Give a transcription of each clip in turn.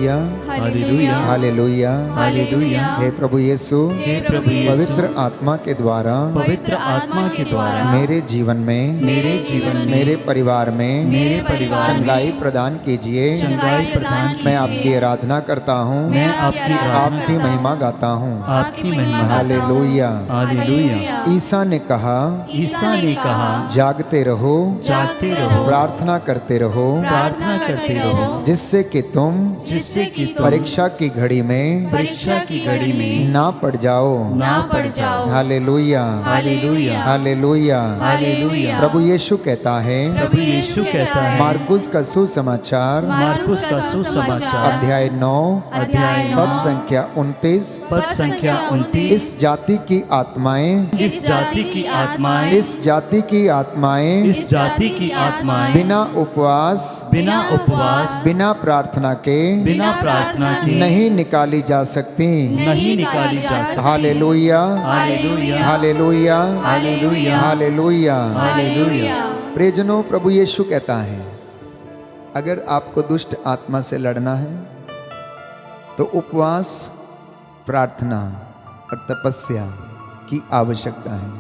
Hallelujah hallelujah hallelujah. Hallelujah. हे प्रभु यीशु, हे प्रभु यीशु, पवित्र आत्मा के द्वारा पवित्र आत्मा के द्वारा मेरे जीवन में, मेरे जीवन में, मेरे परिवार में मेरे परिवार में चंगाई प्रदान कीजिए। चंगाई प्रदान मैं कीजिए। आपकी आराधना करता हूँ, मैं आपकी आपकी महिमा गाता हूँ। आपकी महिमा। हालेलुया। हालेलुया। ईसा ने कहा, ईसा ने कहा, जागते रहो, जागते रहो, प्रार्थना करते रहो, प्रार्थना करते रहो, जिससे कि तुम परीक्षा की घड़ी में ना पड़ जाओ। Hallelujah hallelujah. Hallelujah hallelujah. प्रभु यीशु कहता है, प्रभु यीशु कहता है, मार्कुस का सुसमाचार मार्कुस का सुसमाचार अध्याय 9 पद संख्या 29, पद संख्या 29, इस जाति की आत्माएं, इस जाति की आत्माएं, इस जाति की आत्माएं इस जाति की आत्माएं बिना उपवास, बिना उपवास, बिना प्रार्थना के नहीं निकाली जा सकती। नहीं निकाली जा सकती। Hallelujah hallelujah. Hallelujah hallelujah. Hallelujah. Hallelujah. प्रियजनों, प्रभु यीशु कहता है, अगर आपको दुष्ट आत्मा से लड़ना है तो उपवास, प्रार्थना और तपस्या की आवश्यकता है,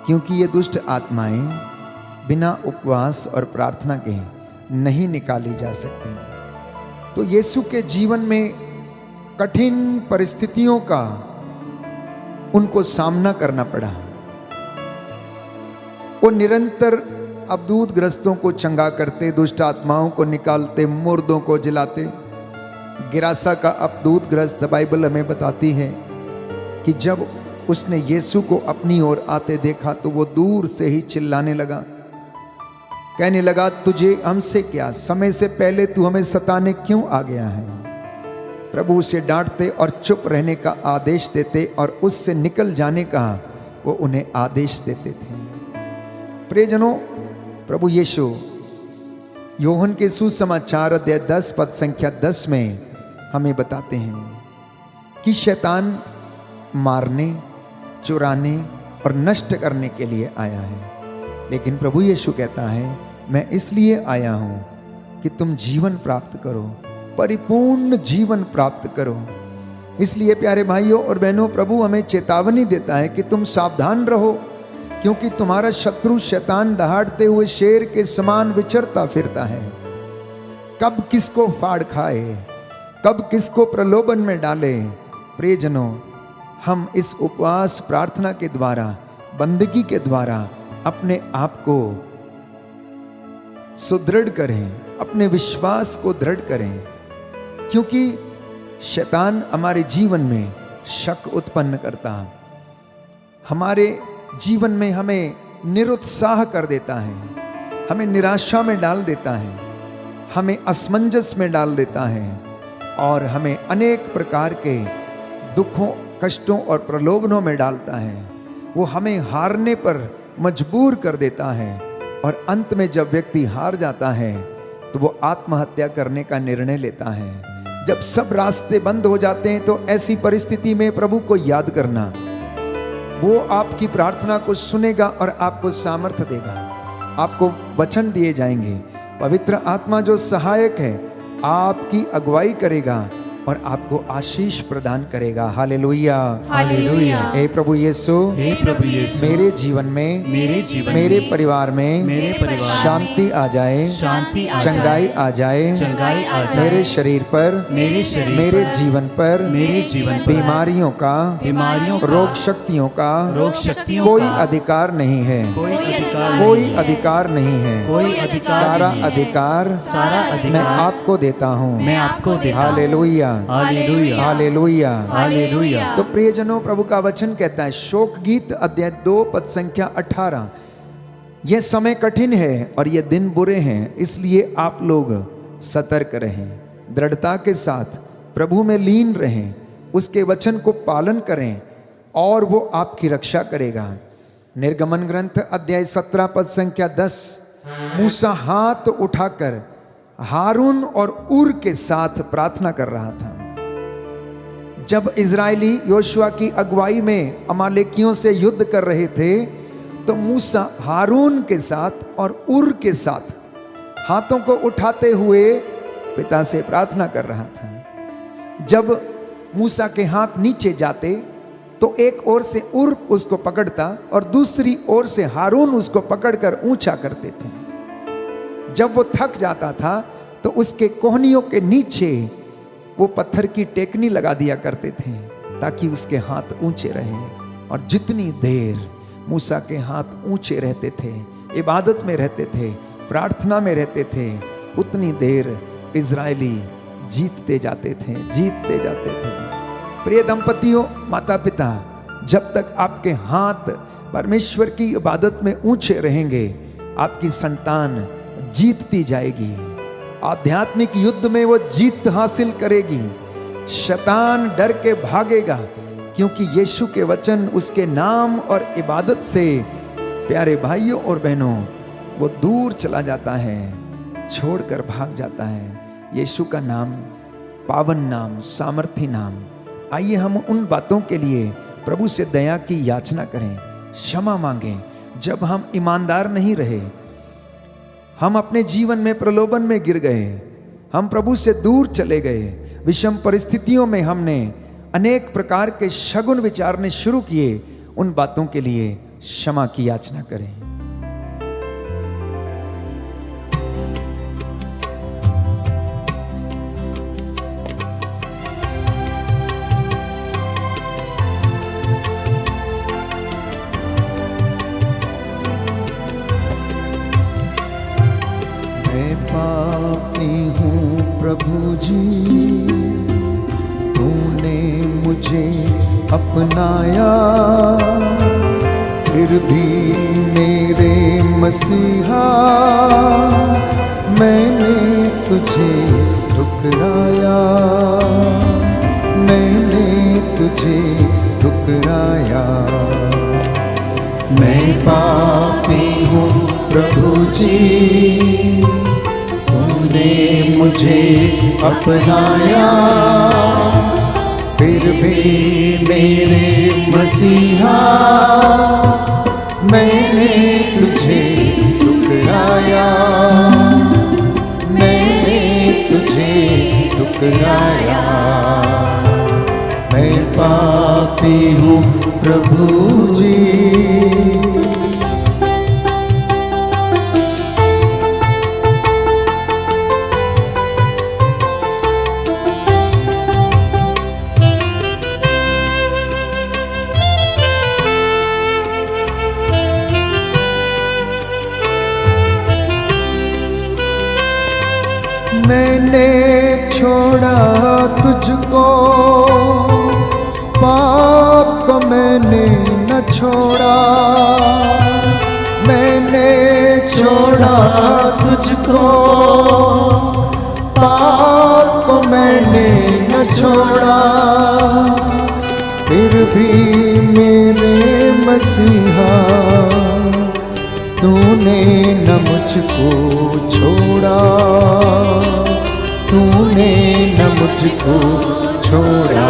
क्योंकि ये दुष्ट आत्माएं बिना उपवास और प्रार्थना के नहीं निकाली जा सकती। तो यीशु के जीवन में कठिन परिस्थितियों का उनको सामना करना पड़ा। वो निरंतर अबदूत ग्रस्तों को चंगा करते, दुष्ट आत्माओं को निकालते, मुर्दों को जिलाते। गिरासा का अबदूत ग्रस्त बाइबल हमें बताती है कि जब उसने यीशु को अपनी ओर आते देखा तो वो दूर से ही चिल्लाने लगा, कहने लगा, तुझे हमसे क्या, समय से पहले तू हमें सताने क्यों आ गया है। प्रभु उसे डांटते और चुप रहने का आदेश देते और उससे निकल जाने का वो उन्हें आदेश देते थे। प्रियजनों, प्रभु यीशु योहन के सुसमाचार अध्याय 10 पद संख्या 10 में हमें बताते हैं कि शैतान मारने, चुराने और नष्ट करने के लिए आया है, लेकिन प्रभु यीशु कहता है, मैं इसलिए आया हूं कि तुम जीवन प्राप्त करो, परिपूर्ण जीवन प्राप्त करो। इसलिए प्यारे भाइयों और बहनों, प्रभु हमें चेतावनी देता है कि तुम सावधान रहो, क्योंकि तुम्हारा शत्रु शैतान दहाड़ते हुए शेर के समान विचरता फिरता है। कब किसको फाड़ खाए, कब किसको प्रलोभन में डाले। प्रियजनों, हम इस उपवास प्रार्थना के द्वारा, बंदगी के द्वारा अपने आप को सुदृढ़ करें, अपने विश्वास को दृढ़ करें, क्योंकि शैतान हमारे जीवन में शक उत्पन्न करता है, हमारे जीवन में हमें निरुत्साह कर देता है, हमें निराशा में डाल देता है, हमें असमंजस में डाल देता है और हमें अनेक प्रकार के दुखों, कष्टों और प्रलोभनों में डालता है। वो हमें हारने पर मजबूर कर देता है और अंत में जब व्यक्ति हार जाता है तो वो आत्महत्या करने का निर्णय लेता है। जब सब रास्ते बंद हो जाते हैं तो ऐसी परिस्थिति में प्रभु को याद करना, वो आपकी प्रार्थना को सुनेगा और आपको सामर्थ्य देगा, आपको वचन दिए जाएंगे। पवित्र आत्मा जो सहायक है आपकी अगुवाई करेगा और आपको आशीष प्रदान करेगा। Hallelujah hallelujah. हे प्रभु यीशु, हे प्रभु यीशु, मेरे जीवन में, मेरे परिवार में शांति आ जाए, शांति आ चंगाई आ जाए, चंगाई आ जाए, मेरे शरीर पर, मेरे जीवन पर, बीमारियों का, रोग शक्तियों का कोई अधिकार नहीं है, कोई अधिकार नहीं है। सारा अधिकार मैं आपको देता हूँ। Hallelujah hallelujah hallelujah hallelujah. तो प्रियजनों, प्रभु का वचन कहता है, शोक गीत अध्याय 2 पद संख्या 18, यह समय कठिन है और ये दिन बुरे हैं, इसलिए आप लोग सतर्क रहें, दृढ़ता के साथ प्रभु में लीन रहें, उसके वचन को पालन करें और वो आपकी रक्षा करेगा। निर्गमन ग्रंथ अध्याय 17 पद संख्या 10, मूसा हाथ उठाकर हारून और ऊर के साथ प्रार्थना कर रहा था। जब इजरायली योशुआ की अगुवाई में अमालेकियों से युद्ध कर रहे थे तो मूसा हारून के साथ और ऊर के साथ हाथों को उठाते हुए पिता से प्रार्थना कर रहा था। जब मूसा के हाथ नीचे जाते तो एक ओर से उर उसको पकड़ता और दूसरी ओर से हारून उसको पकड़कर ऊंचा करते थे। जब वो थक जाता था तो उसके कोहनियों के नीचे वो पत्थर की टेकनी लगा दिया करते थे ताकि उसके हाथ ऊंचे रहें। और जितनी देर मूसा के हाथ ऊंचे रहते थे, इबादत में रहते थे, प्रार्थना में रहते थे, उतनी देर इजरायली जीतते जाते थे, जीतते जाते थे। प्रिय दंपतियों, माता पिता, जब तक आपके हाथ परमेश्वर की इबादत में ऊंचे रहेंगे, आपकी संतान जीतती जाएगी। आध्यात्मिक युद्ध में वो जीत हासिल करेगी। शैतान डर के भागेगा, क्योंकि यीशु के वचन, उसके नाम और इबादत से प्यारे भाइयों और बहनों वो दूर चला जाता है, छोड़कर भाग जाता है। यीशु का नाम पावन नाम, सामर्थी नाम। आइए हम उन बातों के लिए प्रभु से दया की याचना करें, क्षमा मांगें जब हम ईमानदार नहीं रहे, हम अपने जीवन में प्रलोभन में गिर गए, हम प्रभु से दूर चले गए, विषम परिस्थितियों में हमने अनेक प्रकार के शगुन विचारने शुरू किए। उन बातों के लिए क्षमा की याचना करें। मैं पापी हूँ प्रभु जी, तूने मुझे अपनाया, फिर भी मेरे मसीहा मैंने तुझे ठुकराया, मैंने तुझे ठुकराया। मैं पापी हूँ प्रभु जी, तूने मुझे अपनाया, फिर भी मेरे मसीहा मैंने तुझे ठुकराया, मैंने तुझे ठुकराया। मैं पापी हूँ प्रभु जी। मैंने छोड़ा तुझको, पाप को मैंने न छोड़ा, मैंने छोड़ा तुझको, पाप को मैंने न छोड़ा, फिर भी मेरे मसीहा तूने न मुझको छोड़ा, तूने न मुझको छोड़ा।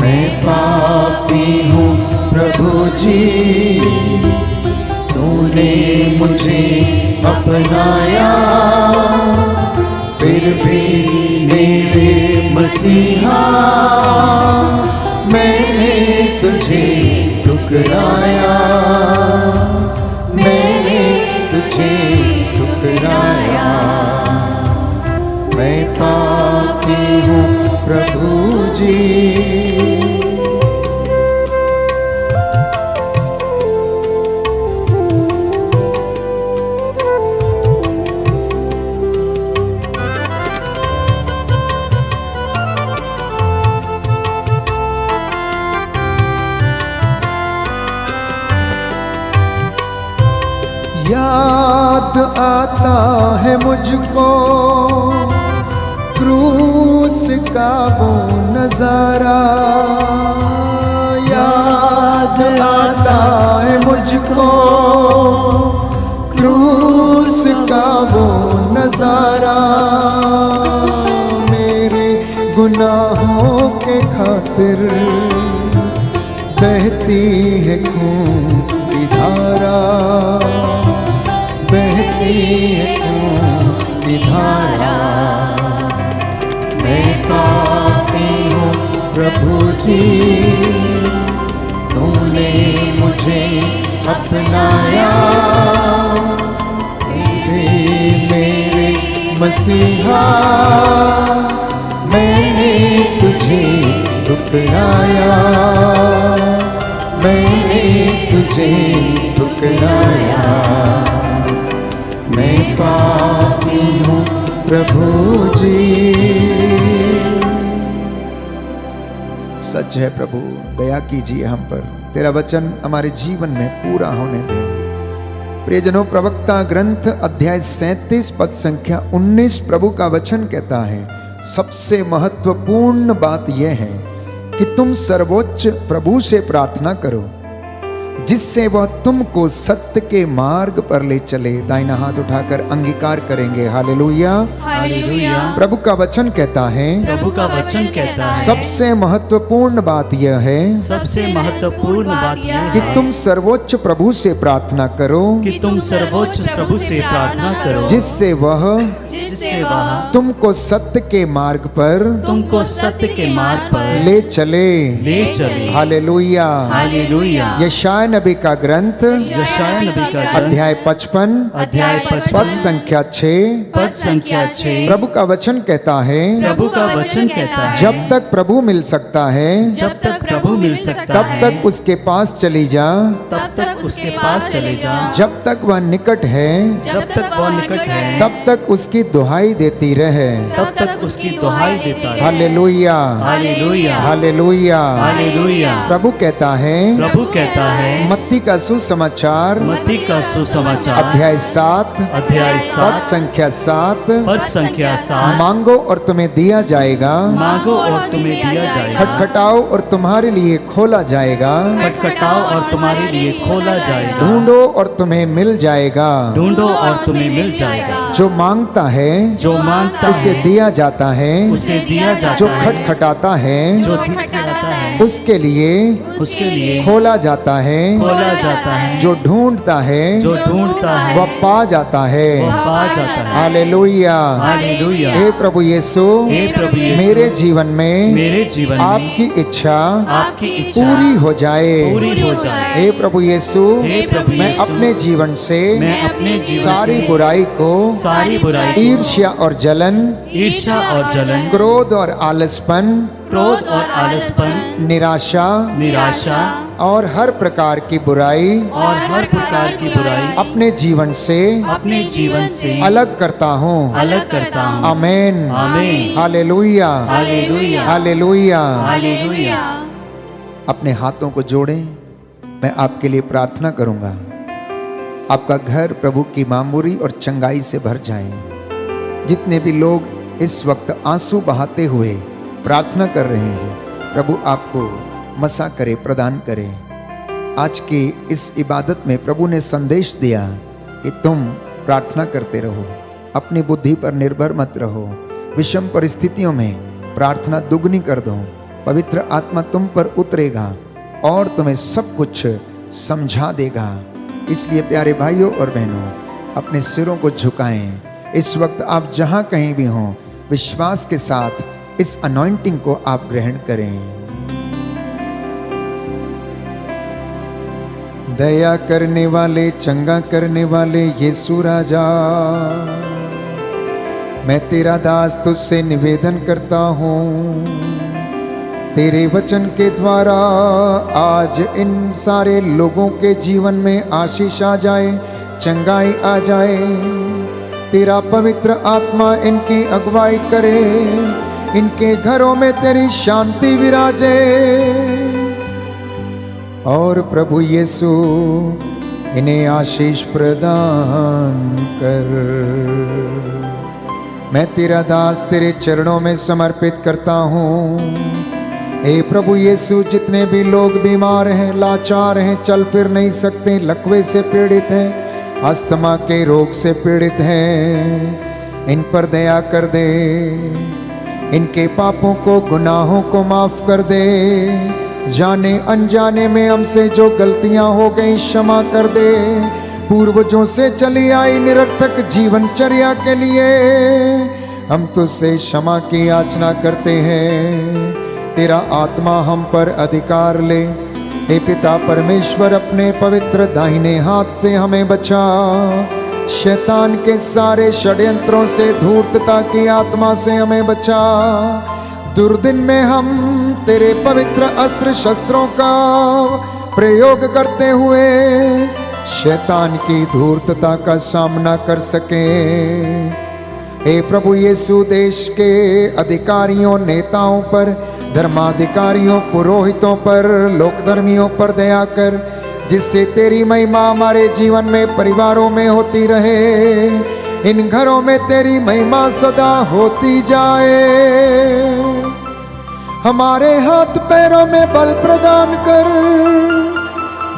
मैं पापी हूँ प्रभु जी, तूने मुझे अपनाया, फिर भी मेरे मसीहा मैंने तुझे ठुकराया, मैंने तुझे ठुकराया। मैं पापी हूँ प्रभु जी। याद आता है मुझको क्रूस का वो नजारा, याद आता है मुझको क्रूस का वो नजारा। मेरे गुनाहों के खातिर बहती है खून की धारा, बहती है खून की धारा। मैं पापी हूँ प्रभु जी, तूने मुझे अपनाया, मेरे मसीहा, मैंने तुझे ठुकराया, मैंने तुझे ठुकराया, मैं पापी हूँ प्रभु जी। सच है प्रभु, दया कीजिए हम पर, तेरा वचन हमारे जीवन में पूरा होने दे। प्रियजनों, प्रवक्ता ग्रंथ अध्याय 37 पद संख्या 19 प्रभु का वचन कहता है, सबसे महत्वपूर्ण बात यह है कि तुम सर्वोच्च प्रभु से प्रार्थना करो, जिससे वह तुमको सत्य के मार्ग पर ले चले। दाहिना हाथ उठाकर अंगीकार करेंगे, हालेलुया हालेलुया। प्रभु का वचन कहता है, प्रभु का वचन कहता है, सबसे महत्वपूर्ण बात यह है, सबसे महत्वपूर्ण बात यह कि है तुम सर्वोच्च प्रभु से प्रार्थना करो, कि तुम सर्वोच्च प्रभु से प्रार्थना करो, जिससे वह तुमको सत्य के मार्ग पर तुमको सत्य के मार्ग पर ले चले। Hallelujah hallelujah. यशाया नबी का ग्रंथ यशाया नबी का ग्रंथ अध्याय 55 पद संख्या 6 पद संख्या 6 प्रभु का वचन कहता है, प्रभु का वचन कहता है, जब तक प्रभु मिल सकता है, जब तक प्रभु मिल सकता तब है, तक उसके पास चली जा, तब तक उसके पास चले जा, जब तक वह निकट है, जब तक वह निकट है, तब तक उसकी दुहाई देती रहे। तब तक उसकी दुहाई देता है। Hallelujah hallelujah hallelujah hallelujah. प्रभु कहता है, प्रभु कहता है, मत्ती का सुसमाचार मत्ती का सुसमाचार अध्याय 7 अध्याय पद 7 संख्या 7, पद संख्या 7, मांगो और तुम्हें दिया जाएगा, मांगो और तुम्हें दिया जाएगा, खटखटाओ और तुम्हारे लिए खोला जाएगा, खटखटाओ और तुम्हारे लिए खोला जाएगा, ढूंढो और तुम्हें मिल जाएगा। ढूंढो और तुम्हें मिल जाएगा। जो मांगता है जो मांगता उसे है दिया जाता है, उसे दिया जाता जो है, खटखटाता है जो खटखटाता है उसके लिए खोला जाता है, खोला जाता है, जो ढूंढता है जो ढूंढता है वह पा जाता है। वह पा जाता है। Hallelujah hallelujah. हे प्रभु यीशु, हे प्रभु यीशु, मेरे जीवन में मेरे जीवन में आपकी इच्छा आपकी इच्छा पूरी हो जाए। पूरी हो जाए। हे प्रभु यीशु, हे प्रभु मैं यीशु, अपने जीवन से मैं अपने जीवन सारी से बुराई को, सारी बुराई को, ईर्ष्या और जलन, ईर्ष्या और जलन, क्रोध और आलसपन, क्रोध और आलसपन, निराशा निराशा और हर प्रकार की बुराई और हर प्रकार की बुराई अपने जीवन से अलग करता हूँ। अलग करता हूँ। आमीन आमीन। Hallelujah hallelujah. हालेलुया। हालेलुया। अपने हाथों को जोड़ें, मैं आपके लिए प्रार्थना करूंगा। आपका घर प्रभु की मामूरी और चंगाई से भर जाए। जितने भी लोग इस वक्त आंसू बहाते हुए प्रार्थना कर रहे हैं, प्रभु आपको मसा करे, प्रदान करे। आज की इस इबादत में प्रभु ने संदेश दिया कि तुम प्रार्थना करते रहो, अपनी बुद्धि पर निर्भर मत रहो, विषम परिस्थितियों में प्रार्थना दुगनी कर दो। पवित्र आत्मा तुम पर उतरेगा और तुम्हें सब कुछ समझा देगा। इसलिए प्यारे भाइयों और बहनों, अपने सिरों को झुकाएं। इस वक्त आप जहां कहीं भी हों, विश्वास के साथ इस अनॉइंटिंग को आप ग्रहण करें। दया करने वाले, चंगा करने वाले यीशु राजा, मैं तेरा दास तुझसे निवेदन करता हूँ, तेरे वचन के द्वारा आज इन सारे लोगों के जीवन में आशीष आ जाए, चंगाई आ जाए। तेरा पवित्र आत्मा इनकी अगुवाई करे, इनके घरों में तेरी शांति विराजे। और प्रभु यीशु इन्हें आशीष प्रदान कर। मैं तेरा दास तेरे चरणों में समर्पित करता हूँ। हे प्रभु यीशु, जितने भी लोग बीमार हैं, लाचार हैं, चल फिर नहीं सकते, लकवे से पीड़ित हैं, अस्थमा के रोग से पीड़ित हैं, इन पर दया कर दे। इनके पापों को, गुनाहों को माफ कर दे। जाने अनजाने में हमसे जो गलतियां हो गई क्षमा कर दे। पूर्वजों से चली आई निरर्थक जीवनचर्या के लिए हम तुझसे क्षमा की याचना करते हैं। तेरा आत्मा हम पर अधिकार ले। हे पिता परमेश्वर, अपने पवित्र दाहिने हाथ से हमें बचा। शैतान के सारे षड्यंत्रों से, धूर्तता की आत्मा से हमें बचा। दुर्दिन में हम तेरे पवित्र अस्त्र शस्त्रों का प्रयोग करते हुए शैतान की धूर्तता का सामना कर सके। हे प्रभु यीशु, देश के अधिकारियों, नेताओं पर, धर्माधिकारियों, पुरोहितों पर, लोकधर्मियों पर दया कर, जिससे तेरी महिमा हमारे जीवन में, परिवारों में होती रहे। इन घरों में तेरी महिमा सदा होती जाए। हमारे हाथ पैरों में बल प्रदान कर,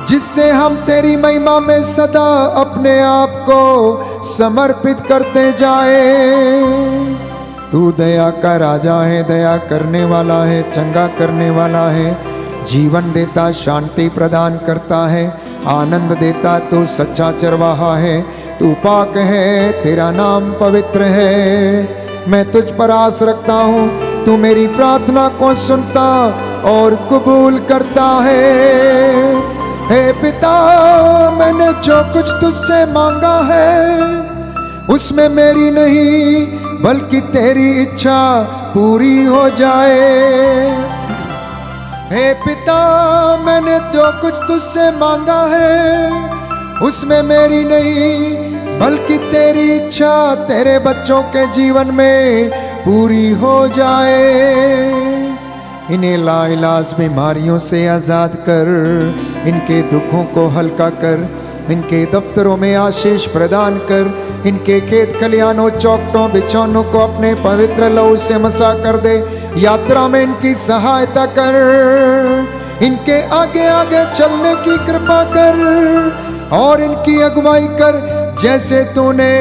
जिससे हम तेरी महिमा में सदा अपने आप को समर्पित करते जाए। तू दया का राजा है, दया करने वाला है, चंगा करने वाला है, जीवन देता, शांति प्रदान करता है, आनंद देता। तू सच्चा चरवाहा है, तू पाक है, तेरा नाम पवित्र है। मैं तुझ पर आस रखता हूँ, तू मेरी प्रार्थना को सुनता और कबूल करता है। हे पिता, मैंने जो कुछ तुझसे मांगा है उसमें मेरी नहीं बल्कि तेरी इच्छा पूरी हो जाए। हे पिता, मैंने जो कुछ तुझसे मांगा है उसमें मेरी नहीं बल्कि तेरी इच्छा तेरे बच्चों के जीवन में पूरी हो जाए। इन्हें लाइलाज बीमारियों से आज़ाद कर, इनके दुखों को हल्का कर, इनके दफ्तरों में आशीष प्रदान कर, इनके खेत खलियानों, चौखटों, बिछौनों को अपने पवित्र लहू से मसा कर दे। यात्रा में इनकी सहायता कर, इनके आगे आगे चलने की कृपा कर और इनकी अगुवाई कर, जैसे तूने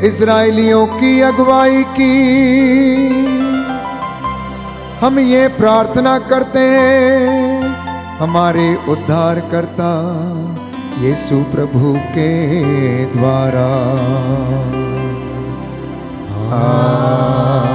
इजराइलियों की अगुवाई की। हम ये प्रार्थना करते हैं हमारे उद्धारकर्ता यीशु प्रभु के द्वारा। आमीन।